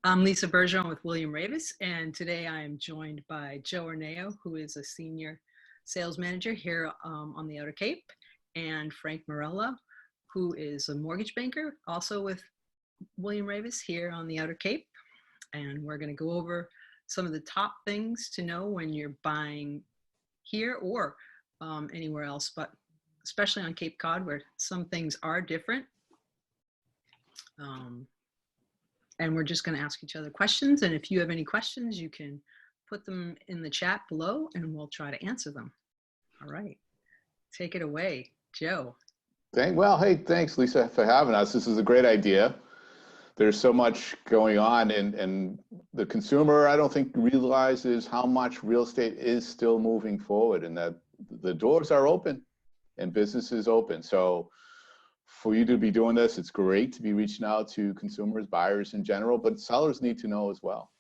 I'm Lisa Bergeron with William Raveis, and today I am joined by Joe Arnao, who is a senior sales manager here on the Outer Cape, and Frank Merola, who is a mortgage banker, also with William Raveis here on the Outer Cape. And we're going to go over some of the top things to know when you're buying here or anywhere else, but especially on Cape Cod, where some things are different. And we're just going to ask each other questions. And if you have any questions, you can put them in the chat below and we'll try to answer them. All right. Take it away, Joe. Well, hey, thanks, Lisa, for having us. This is a great idea. There's so much going on, and the consumer, I don't think, realizes how much real estate is still moving forward, and that the doors are open and business is open. So for you to be doing this, it's great to be reaching out to consumers, buyers in general, but sellers need to know as well.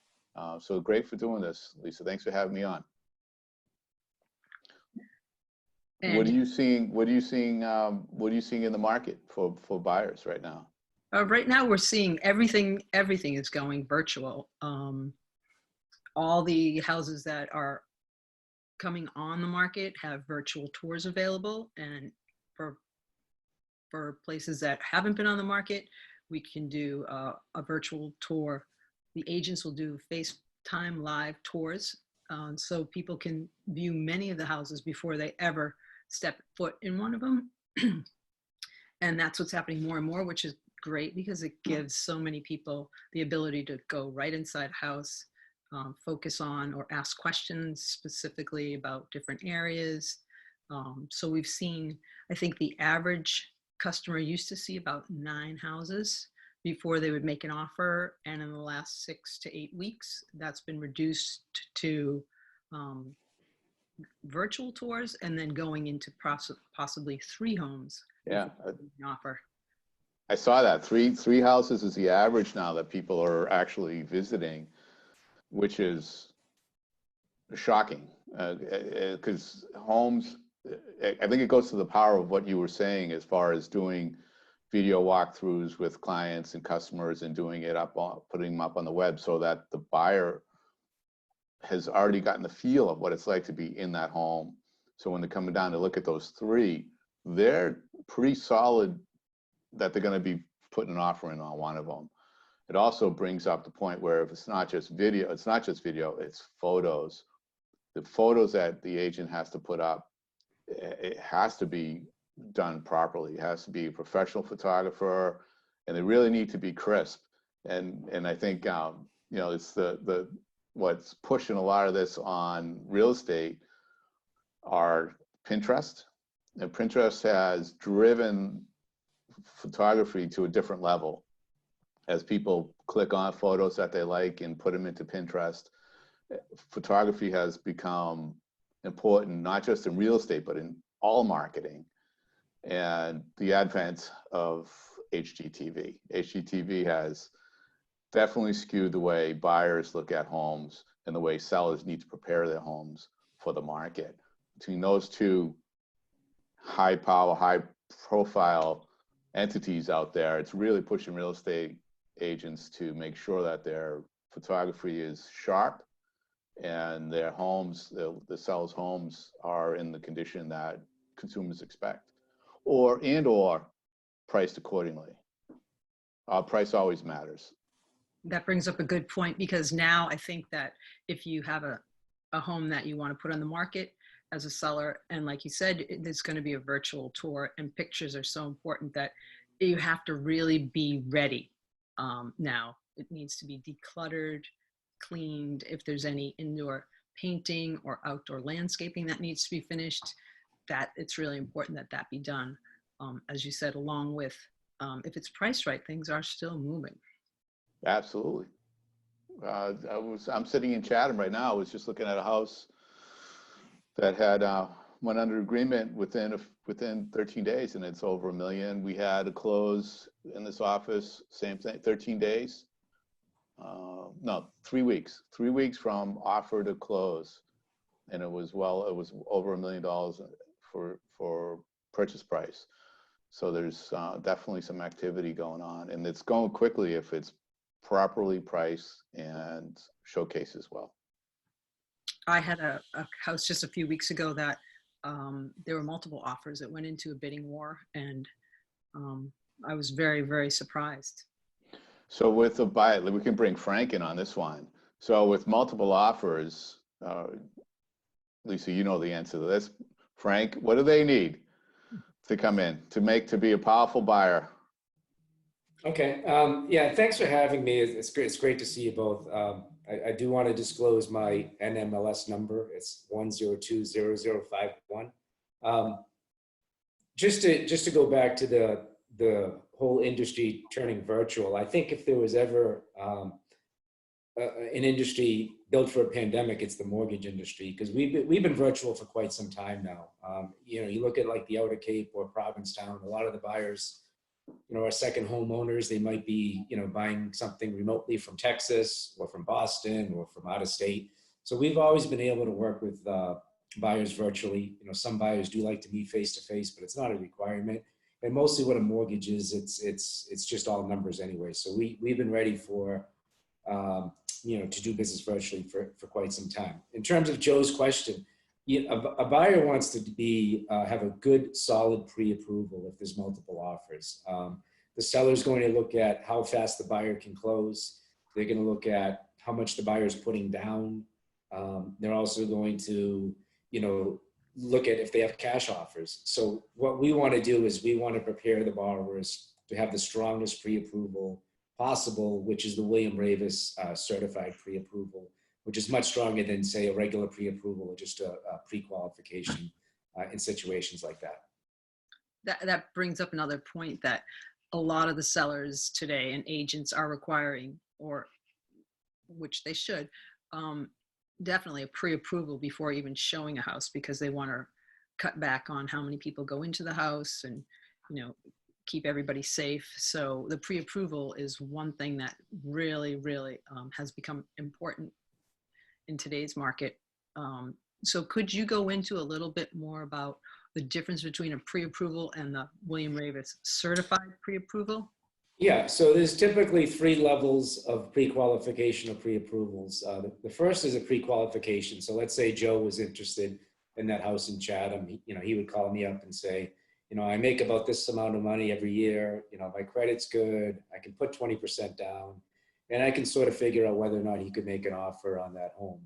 So great for doing this, Lisa. Thanks for having me on. And what are you seeing? What are you seeing in the market for buyers right now? Right now, we're seeing everything is going virtual. All the houses that are coming on the market have virtual tours available, and for places that haven't been on the market, we can do a virtual tour. The agents will do FaceTime live tours, so people can view many of the houses before they ever step foot in one of them. And that's what's happening more and more, which is great because it gives so many people the ability to go right inside a house, focus on or ask questions specifically about different areas. So we've seen, I think the average customer used to see about 9 houses before they would make an offer. And in the last 6 to 8 weeks, that's been reduced to virtual tours and then going into possibly 3 homes. Yeah. Offer. I saw that three houses is the average now that people are actually visiting, which is shocking because homes, I think it goes to the power of what you were saying as far as doing video walkthroughs with clients and customers and doing it putting them up on the web so that the buyer has already gotten the feel of what it's like to be in that home. So when they're coming down to look at those 3, they're pretty solid that they're going to be putting an offer in on one of them. It also brings up the point where if it's not just video, it's photos. The photos that the agent has to put up, it has to be done properly. It has to be a professional photographer, and they really need to be crisp. And I think it's the what's pushing a lot of this on real estate are Pinterest. And Pinterest has driven photography to a different level as people click on photos that they like and put them into Pinterest. Photography has become important, not just in real estate, but in all marketing. And the advent of HGTV. HGTV has definitely skewed the way buyers look at homes and the way sellers need to prepare their homes for the market. Between those two high power, high profile entities out there, it's really pushing real estate agents to make sure that their photography is sharp and their homes, the sellers' homes are in the condition that consumers expect, or priced accordingly. Price always matters. That brings up a good point, because now I think that if you have a home that you want to put on the market as a seller, and like you said, there's going to be a virtual tour, and pictures are so important that you have to really be ready. Now it needs to be decluttered, cleaned. If there's any indoor painting or outdoor landscaping that needs to be finished, that it's really important that that be done. As you said, along with if it's priced right, things are still moving. Absolutely. I'm sitting in Chatham right now. I was just looking at a house that had went under agreement within 13 days, and it's over $1 million. We had a close in this office, same thing, 13 days. No, 3 weeks. 3 weeks from offer to close, and it was over $1 million for purchase price. So there's definitely some activity going on, and it's going quickly if it's properly price and showcase as well. I had a house just a few weeks ago that there were multiple offers that went into a bidding war, and I was very, very surprised. So with a buy, we can bring Frank in on this one. So with multiple offers, Lisa, you know the answer to this. Frank, what do they need to come in to be a powerful buyer? Okay. Yeah, thanks for having me. It's great. It's great to see you both. I do want to disclose my NMLS number. It's 1020051. Just to go back to the whole industry turning virtual, I think if there was ever an industry built for a pandemic, it's the mortgage industry, because we've been virtual for quite some time now. You know, you look at like the Outer Cape or Provincetown, a lot of the buyers, you know, are second homeowners. They might be, you know, buying something remotely from Texas or from Boston or from out of state. So we've always been able to work with buyers virtually. You know, some buyers do like to meet face to face, but it's not a requirement. And mostly what a mortgage is, it's just all numbers anyway. So we've been ready for, you know, to do business virtually for quite some time. In terms of Joe's question, a buyer wants to be have a good, solid pre-approval if there's multiple offers. The seller's going to look at how fast the buyer can close. They're going to look at how much the buyer is putting down. They're also going to, you know, look at if they have cash offers. So what we want to do is we want to prepare the borrowers to have the strongest pre-approval possible, which is the William Raveis certified pre-approval, which is much stronger than, say, a regular pre-approval or just a pre-qualification in situations like that. That brings up another point that a lot of the sellers today and agents are requiring, or which they should, definitely a pre-approval before even showing a house, because they want to cut back on how many people go into the house and, you know, keep everybody safe. So the pre-approval is one thing that really, really has become important in today's market. So could you go into a little bit more about the difference between a pre-approval and the William Raveis certified pre-approval? Yeah, so there's typically 3 levels of pre-qualification or pre-approvals. The first is a pre-qualification. So let's say Joe was interested in that house in Chatham. He would call me up and say, you know, I make about this amount of money every year. You know, my credit's good. I can put 20% down, and I can sort of figure out whether or not he could make an offer on that home.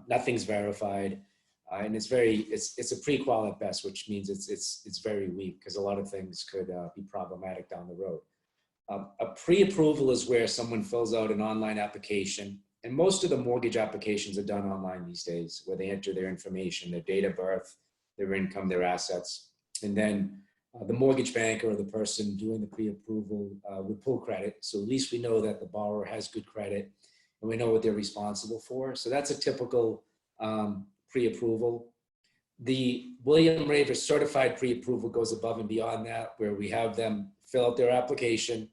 Nothing's verified, and it's a pre-qual at best, which means it's very weak, because a lot of things could be problematic down the road. A pre-approval is where someone fills out an online application, and most of the mortgage applications are done online these days, where they enter their information, their date of birth, their income, their assets, and then the mortgage banker or the person doing the pre-approval would pull credit. So at least we know that the borrower has good credit, and we know what they're responsible for. So that's a typical pre-approval. The William Raveis certified pre-approval goes above and beyond that, where we have them fill out their application.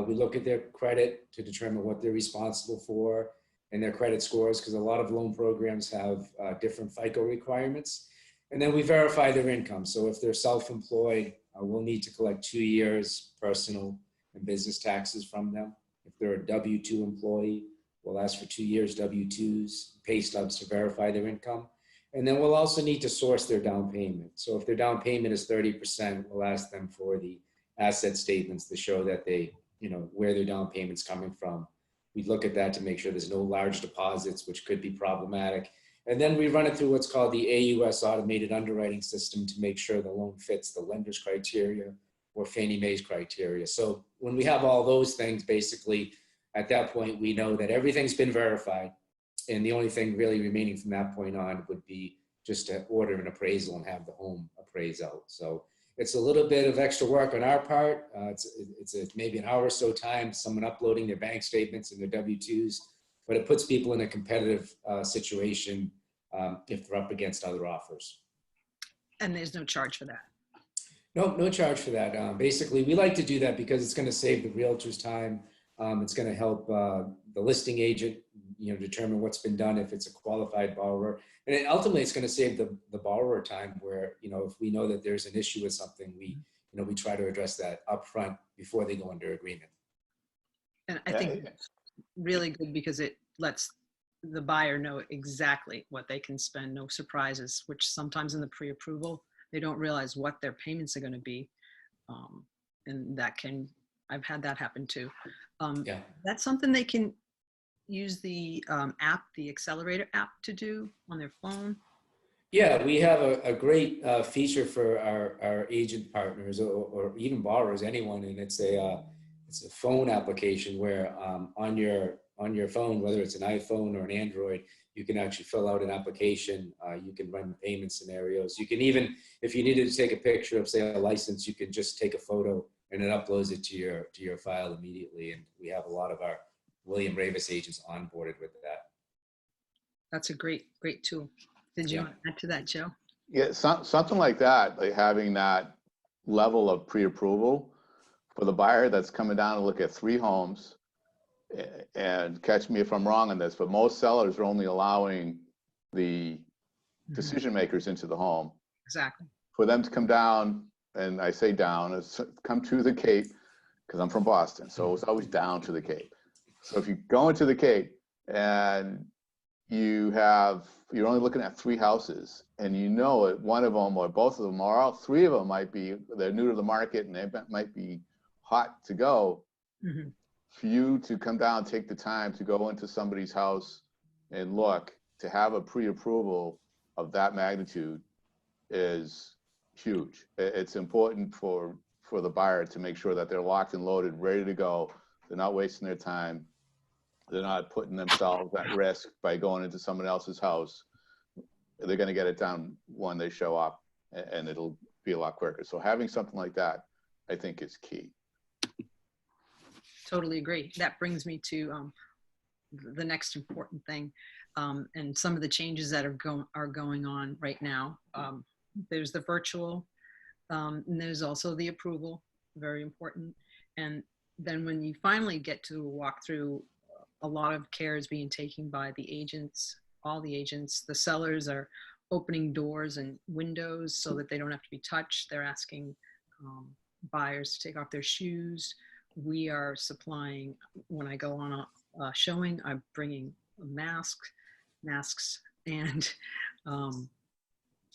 We look at their credit to determine what they're responsible for and their credit scores, because a lot of loan programs have different FICO requirements. And then we verify their income. So if they're self-employed, we'll need to collect 2 years personal and business taxes from them. If they're a W-2 employee, we'll ask for 2 years W-2s, pay stubs to verify their income. And then we'll also need to source their down payment. So if their down payment is 30%, we'll ask them for the asset statements to show that they, you know, where their down payment's coming from. We look at that to make sure there's no large deposits, which could be problematic. And then we run it through what's called the AUS automated underwriting system to make sure the loan fits the lender's criteria or Fannie Mae's criteria. So when we have all those things, basically at that point, we know that everything's been verified. And the only thing really remaining from that point on would be just to order an appraisal and have the home appraised out. So it's a little bit of extra work on our part. It's maybe an hour or so time, someone uploading their bank statements and their W-2s, but it puts people in a competitive situation if they're up against other offers. And there's no charge for that? No charge for that. Basically, we like to do that because it's going to save the realtor's time. It's going to help the listing agent, you know, determine what's been done if it's a qualified borrower. And ultimately, it's going to save the borrower time where, you know, if we know that there's an issue with something, we try to address that up front before they go under agreement. And I think it's really good because it lets the buyer know exactly what they can spend, no surprises, which sometimes in the pre-approval, they don't realize what their payments are going to be. And that can, I've had that happen too. Yeah. That's something they can use the app, the Accelerator app, to do on their phone. Yeah, we have a great feature for our agent partners or even borrowers, anyone, and it's a phone application where on your phone, whether it's an iPhone or an Android, you can actually fill out an application. You can run payment scenarios. You can even, if you needed to take a picture of, say, a license, you can just take a photo and it uploads it to your file immediately. And we have a lot of our William Raveis agents onboarded with that. That's a great tool. Did you Yeah. want to add to that, Joe? Yeah, something like that, like having that level of pre-approval for the buyer that's coming down to look at 3 homes. And catch me if I'm wrong on this, but most sellers are only allowing the decision makers into the home. Exactly. For them to come down, and I say down, come to the Cape, because I'm from Boston, so it's always down to the Cape. So if you go into the Cape and you're only looking at 3 houses, and you know it, one of them or both of them or all 3 of them they're new to the market and they might be hot to go. Mm-hmm. For you to come down, take the time to go into somebody's house and look, to have a pre-approval of that magnitude is huge. It's important for the buyer to make sure that they're locked and loaded, ready to go. They're not wasting their time. They're not putting themselves at risk by going into someone else's house. They're going to get it done when they show up, and it'll be a lot quicker. So having something like that, I think, is key. Totally agree. That brings me to the next important thing, and some of the changes that are going on right now. There's the virtual, and there's also the approval, very important. And then when you finally get to walk through, a lot of care is being taken by the agents, all the agents. The sellers are opening doors and windows so that they don't have to be touched. They're asking buyers to take off their shoes. We are supplying, when I go on a showing, I'm bringing masks and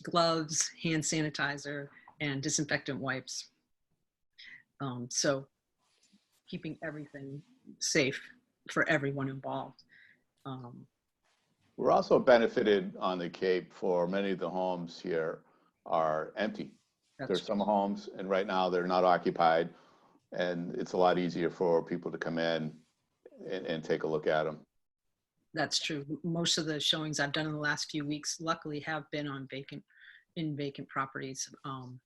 gloves, hand sanitizer, and disinfectant wipes. So keeping everything safe for everyone involved. We're also benefited on the Cape, for many of the homes here are empty. There's some homes, and right now they're not occupied, and it's a lot easier for people to come in and take a look at them. That's true. Most of the showings I've done in the last few weeks, luckily, have been on vacant properties. And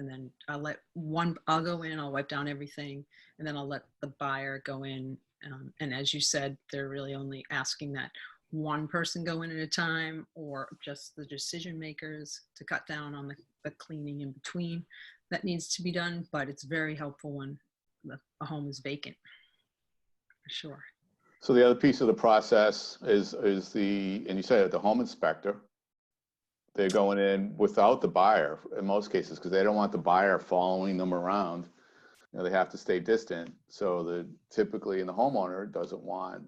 then I'll go in, I'll wipe down everything, and then I'll let the buyer go in. And as you said, they're really only asking that one person go in at a time, or just the decision makers, to cut down on the cleaning in between that needs to be done. But it's very helpful when a home is vacant, for sure. So the other piece of the process is and you said the home inspector. They're going in without the buyer in most cases, because they don't want the buyer following them around. They have to stay distant. So typically, the homeowner doesn't want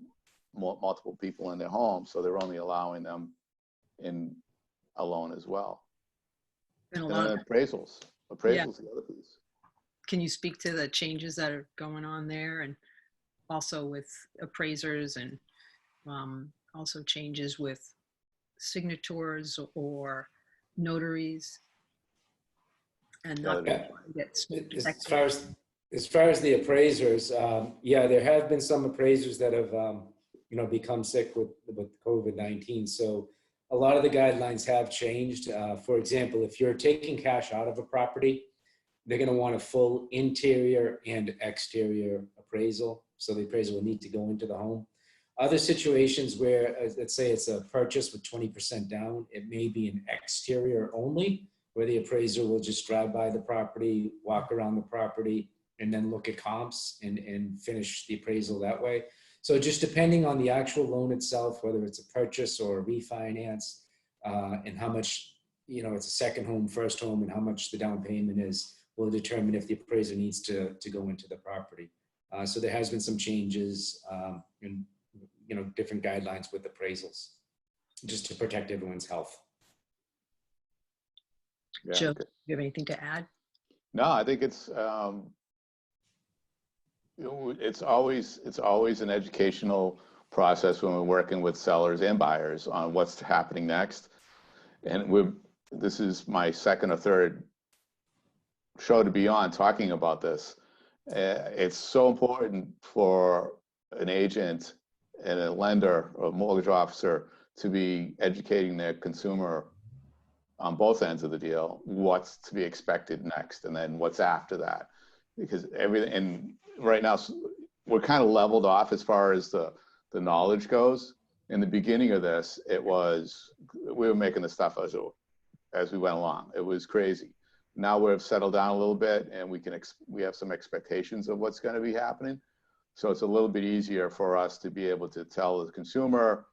multiple people in their home, so they're only allowing them in alone as well. And then appraisals. Yeah. The other piece. Can you speak to the changes that are going on there, and also with appraisers, and also changes with signators or notaries? And not as far as the appraisers, yeah, there have been some appraisers that have become sick with COVID-19. So a lot of the guidelines have changed. For example, if you're taking cash out of a property, they're going to want a full interior and exterior appraisal. So the appraiser will need to go into the home. Other situations where, let's say it's a purchase with 20% down, it may be an exterior only, where the appraiser will just drive by the property, walk around the property, and then look at comps and finish the appraisal that way. So just depending on the actual loan itself, whether it's a purchase or a refinance, and how much, it's a second home, first home, and how much the down payment is, will determine if the appraiser needs to go into the property. So there has been some changes and, different guidelines with appraisals just to protect everyone's health. Yeah, Joe, good. do you have anything to add? No, I think it's it's always an educational process when we're working with sellers and buyers on what's happening next. And this is my second or third show to be on talking about this. It's so important for an agent and a lender or a mortgage officer to be educating their consumer on both ends of the deal, what's to be expected next, and then what's after that. Because everything, and right now we're kind of leveled off as far as the knowledge goes. In the beginning of this, we were making the stuff as we went along. It was crazy. Now we've settled down a little bit, and we have some expectations of what's going to be happening. So it's a little bit easier for us to be able to tell the consumer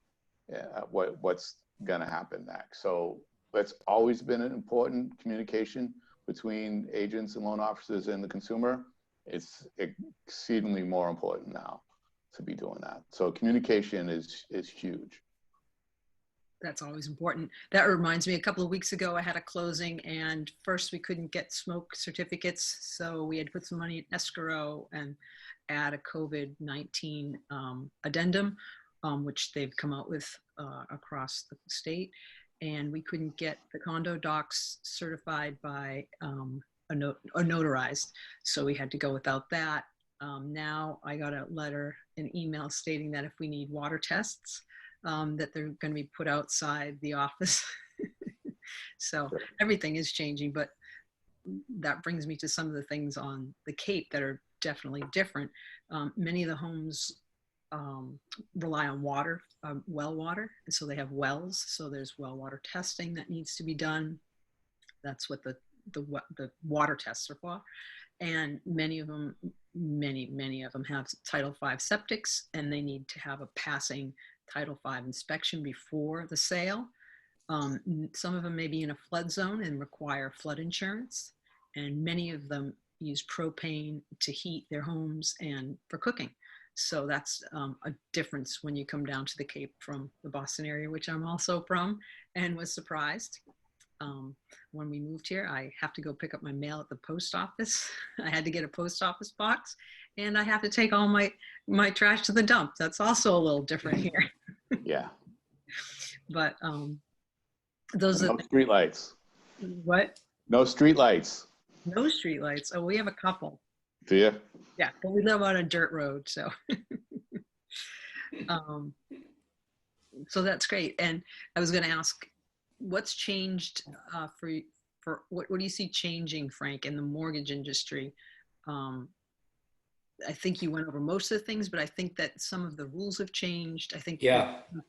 what's going to happen next. So it's always been an important communication between agents and loan officers and the consumer. It's exceedingly more important now to be doing that. So communication is huge. That's always important. That reminds me, a couple of weeks ago, I had a closing, and first we couldn't get smoke certificates. So we had to put some money in escrow and add a COVID-19 addendum, which they've come out with across the state. And we couldn't get the condo docs certified by or notarized. So we had to go without that. Now I got a letter, an email stating that if we need water tests, that they're going to be put outside the office. So everything is changing, but that brings me to some of the things on the Cape that are definitely different. Many of the homes rely on water, well water, and so they have wells. So there's well water testing that needs to be done. That's what the water tests are for. And many of them have Title V septics, and they need to have a passing Title V inspection before the sale. Some of them may be in a flood zone and require flood insurance, and many of them use propane to heat their homes and for cooking. So that's a difference when you come down to the Cape from the Boston area, which I'm also from, and was surprised. When we moved here, I have to go pick up my mail at the post office. I had to get a post office box, and I have to take all my trash to the dump. That's also a little different here. Yeah. But those no are street lights. What? No street lights. No street lights. Oh, we have a couple. Do you? Yeah, but we live on a dirt road, so so that's great. And I was going to ask, what's changed for what do you see changing, Frank, in the mortgage industry? I think you went over most of the things, but I think that some of the rules have changed. I think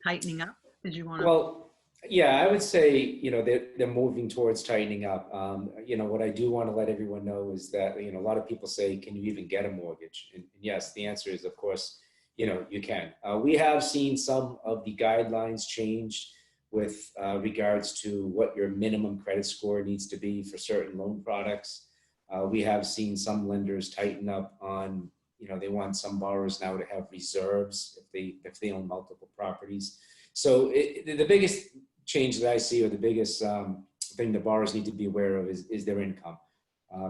tightening up. Did you want to? Well, yeah, I would say, they're moving towards tightening up. What I do want to let everyone know is that, a lot of people say, can you even get a mortgage? And yes, the answer is, of course, you can. We have seen some of the guidelines changed with regards to what your minimum credit score needs to be for certain loan products. We have seen some lenders tighten up on, they want some borrowers now to have reserves if they own multiple properties. So the biggest change that I see, or the biggest thing the borrowers need to be aware of is their income.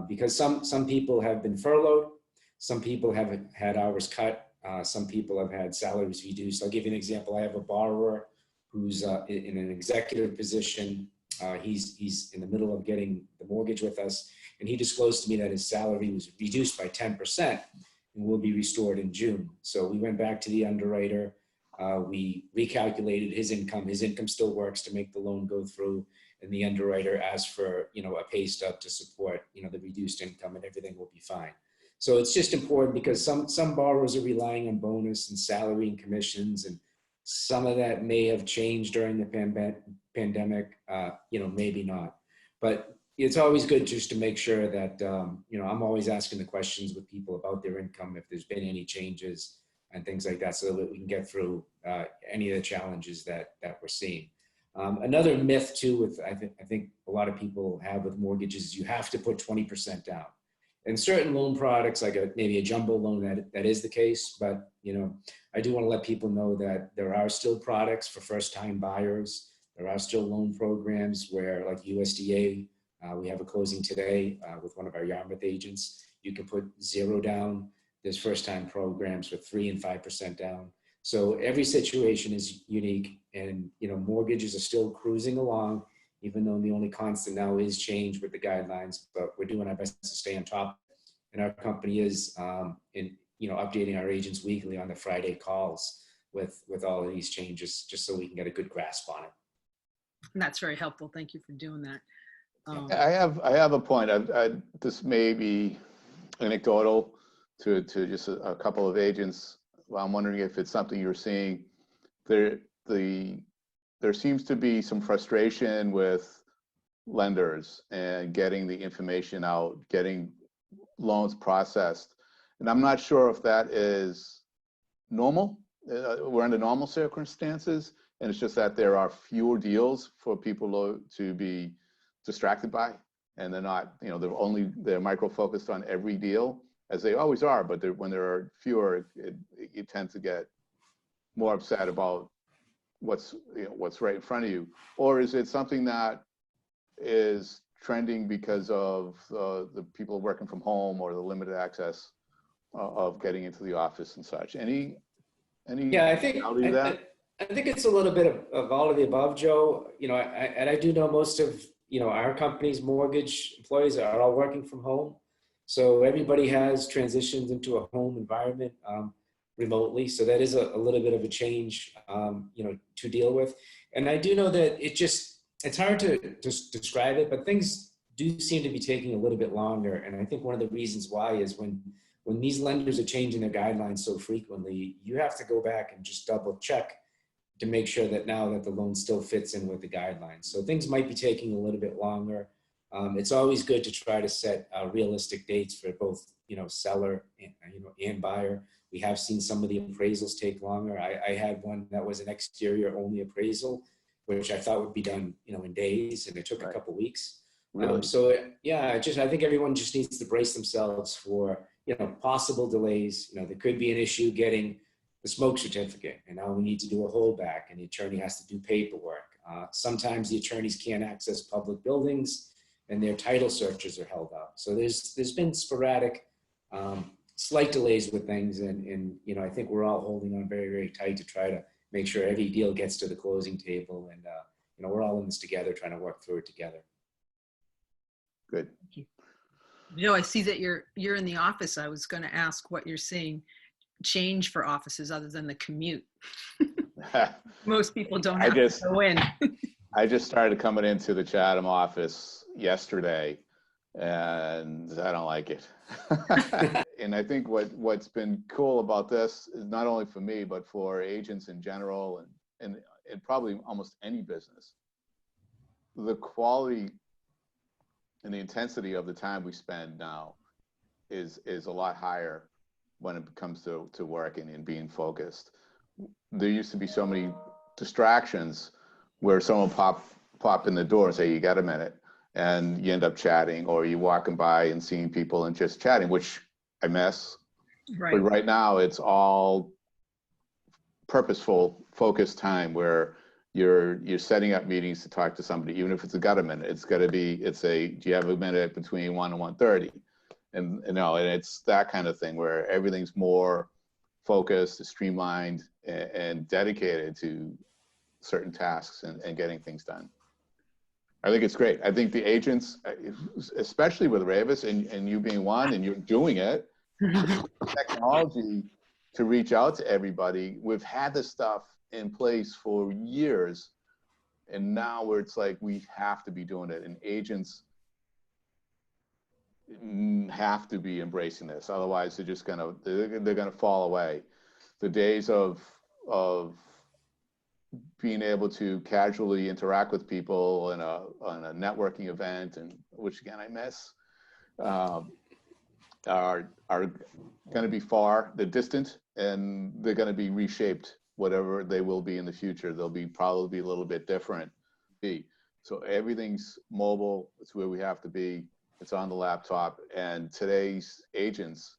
Because some people have been furloughed, some people have had hours cut, some people have had salaries reduced. I'll give you an example. I have a borrower who's in an executive position. He's in the middle of getting the mortgage with us, and he disclosed to me that his salary was reduced by 10% and will be restored in June. So we went back to the underwriter. We recalculated his income. His income still works to make the loan go through, and the underwriter asked for a pay stub to support the reduced income, and everything will be fine. So it's just important because some borrowers are relying on bonus and salary and commissions, and some of that may have changed during the pandemic. Maybe not, but it's always good just to make sure that I'm always asking the questions with people about their income, if there's been any changes and things like that, so that we can get through any of the challenges that we're seeing. Another myth too, I think a lot of people have with mortgages, is you have to put 20% down. In certain loan products, like maybe a jumbo loan, that is the case. But, I do want to let people know that there are still products for first-time buyers. There are still loan programs where, like USDA, we have a closing today with one of our Yarmouth agents. You can put 0 down. There's first-time programs with 3 and 5% down. So every situation is unique, and mortgages are still cruising along, even though the only constant now is change with the guidelines. But we're doing our best to stay on top, and our company is updating our agents weekly on the Friday calls with all of these changes, just so we can get a good grasp on it. And that's very helpful. Thank you for doing that. I have a point. This may be anecdotal to just a couple of agents. Well, I'm wondering if it's something you're seeing. There seems to be some frustration with lenders and getting the information out, getting loans processed. And I'm not sure if that is normal. We're under normal circumstances, and it's just that there are fewer deals for people to be distracted by, and they're not, they're micro-focused on every deal, as they always are, but when there are fewer, you tend to get more upset about what's right in front of you. Or is it something that is trending because of the people working from home or the limited access of getting into the office and such? Yeah, I think it's a little bit of all of the above, Joe. I do know most of our company's mortgage employees are all working from home, so everybody has transitioned into a home environment remotely. So that is a little bit of a change, to deal with. And I do know that it's hard to describe it, but things do seem to be taking a little bit longer. And I think one of the reasons why is when these lenders are changing their guidelines so frequently, you have to go back and just double check to make sure that now that the loan still fits in with the guidelines. So things might be taking a little bit longer. It's always good to try to set realistic dates for both, seller and buyer. We have seen some of the appraisals take longer. I had one that was an exterior only appraisal, which I thought would be done, in days, and it took a couple weeks. Really? I think everyone just needs to brace themselves for, possible delays. There could be an issue getting the smoke certificate, and now we need to do a holdback, and the attorney has to do paperwork. Sometimes the attorneys can't access public buildings, and their title searches are held up. So there's been sporadic, slight delays with things, and I think we're all holding on very, very tight to try to make sure every deal gets to the closing table, and we're all in this together, trying to work through it together. Good. Thank you. I see that you're in the office. I was going to ask what you're seeing change for offices other than the commute. Most people don't have to go in. I just started coming into the Chatham office yesterday, and I don't like it. And I think what's been cool about this is not only for me, but for agents in general, and probably almost any business, the quality and the intensity of the time we spend now is a lot higher when it comes to working and being focused. There used to be so many distractions where someone pop in the door and say, "You got a minute?" and you end up chatting, or you walking by and seeing people and just chatting, which I miss. Right. But right now it's all purposeful, focused time where you're setting up meetings to talk to somebody, even if it's got a minute. Do you have a minute between 1 and 1:30? And it's that kind of thing where everything's more focused, streamlined, and dedicated to certain tasks and getting things done. I think it's great. I think the agents, especially with Raveis and you being one, and you're doing it, technology to reach out to everybody. We've had this stuff in place for years, and now where it's like we have to be doing it, and agents have to be embracing this. Otherwise, they're gonna fall away. The days of being able to casually interact with people on a networking event, and which again I miss, are going to be far. They're distant, and they're going to be reshaped. Whatever they will be in the future, they'll be probably be a little bit different. So everything's mobile. It's where we have to be. It's on the laptop. And today's agents,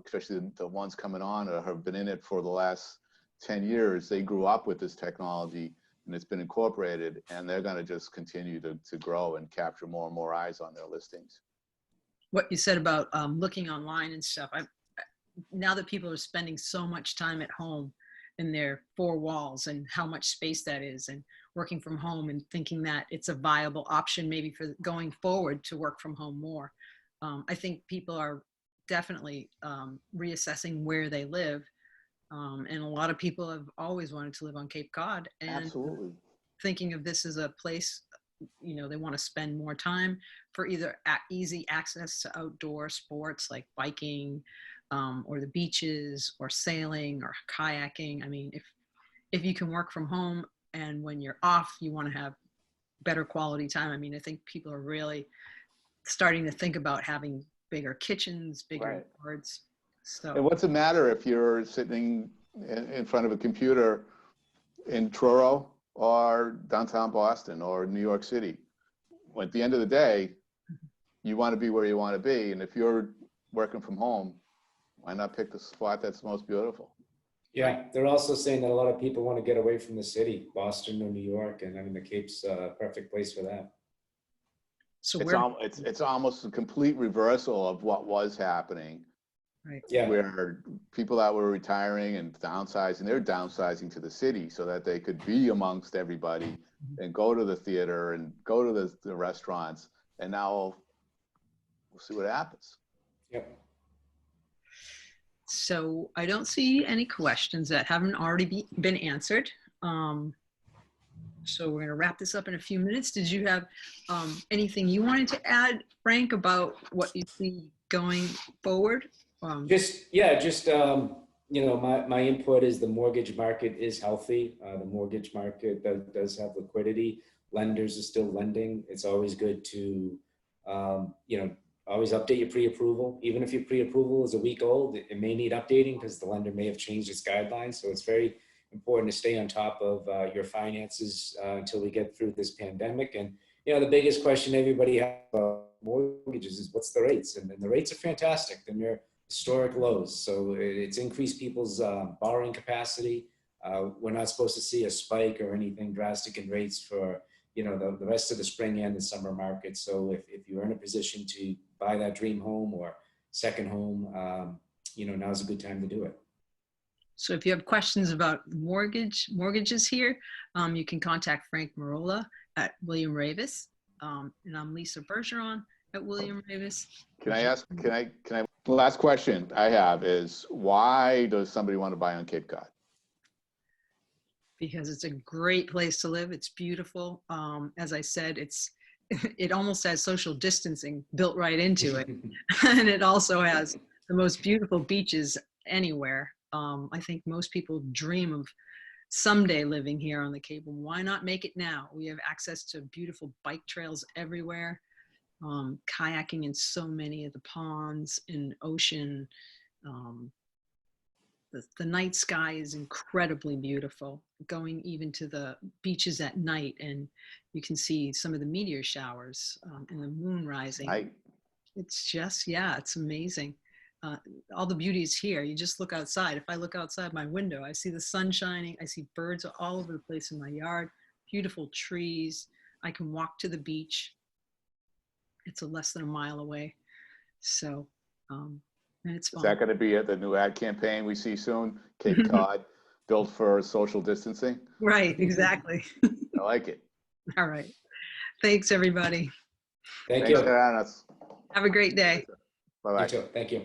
especially the ones coming on or have been in it for the last 10 years, they grew up with this technology and it's been incorporated, and they're going to just continue to grow and capture more and more eyes on their listings. What you said about looking online and stuff, now that people are spending so much time at home in their four walls and how much space that is, and working from home, and thinking that it's a viable option maybe for going forward to work from home more. I think people are definitely reassessing where they live. And a lot of people have always wanted to live on Cape Cod, and Absolutely. thinking of this as a place, you know, they want to spend more time for either easy access to outdoor sports like biking, or the beaches, or sailing, or kayaking. I mean, if you can work from home, and when you're off, you want to have better quality time. I mean, I think people are really starting to think about having bigger kitchens, bigger yards. So. And what's the matter if you're sitting in front of a computer in Truro or downtown Boston or New York City? At the end of the day, you want to be where you want to be. And if you're working from home, why not pick the spot that's most beautiful? Yeah, they're also saying that a lot of people want to get away from the city, Boston or New York, and I mean the Cape's a perfect place for that. So it's almost a complete reversal of what was happening. Right. Yeah. Where people that were retiring and downsizing, they're downsizing to the city so that they could be amongst everybody and go to the theater and go to the restaurants. And now we'll see what happens. Yep. So I don't see any questions that haven't already been answered. So we're going to wrap this up in a few minutes. Did you have anything you wanted to add, Frank, about what you see going forward? You know, my input is the mortgage market is healthy. The mortgage market does have liquidity. Lenders are still lending. It's always good to, you know, always update your pre-approval. Even if your pre-approval is a week old, it may need updating because the lender may have changed its guidelines. So it's very important to stay on top of your finances until we get through this pandemic. And, you know, the biggest question everybody has about mortgages is what's the rates? And the rates are fantastic. And they're historic lows. So it's increased people's borrowing capacity. We're not supposed to see a spike or anything drastic in rates for, you know, the rest of the spring and the summer market. So if you're in a position to buy that dream home or second home, you know, now's a good time to do it. So if you have questions about mortgages here, you can contact Frank Merola at William Raveis. And I'm Lisa Bergeron at William Raveis. Can I, the last question I have is, why does somebody want to buy on Cape Cod? Because it's a great place to live. It's beautiful. As I said, it almost has social distancing built right into it. And it also has the most beautiful beaches anywhere. I think most people dream of someday living here on the Cape. Why not make it now? We have access to beautiful bike trails everywhere, kayaking in so many of the ponds, in ocean. The night sky is incredibly beautiful, going even to the beaches at night, and you can see some of the meteor showers and the moon rising. It's just, yeah, it's amazing. All the beauty is here. You just look outside. If I look outside my window, I see the sun shining. I see birds all over the place in my yard, beautiful trees. I can walk to the beach. It's less than a mile away. So, and it's fun. Is that going to be the new ad campaign we see soon? Cape Cod, built for social distancing? Right, exactly. I like it. All right. Thanks, everybody. Thank you. Thanks, Arnao. Have a great day. Bye-bye. You too. Thank you.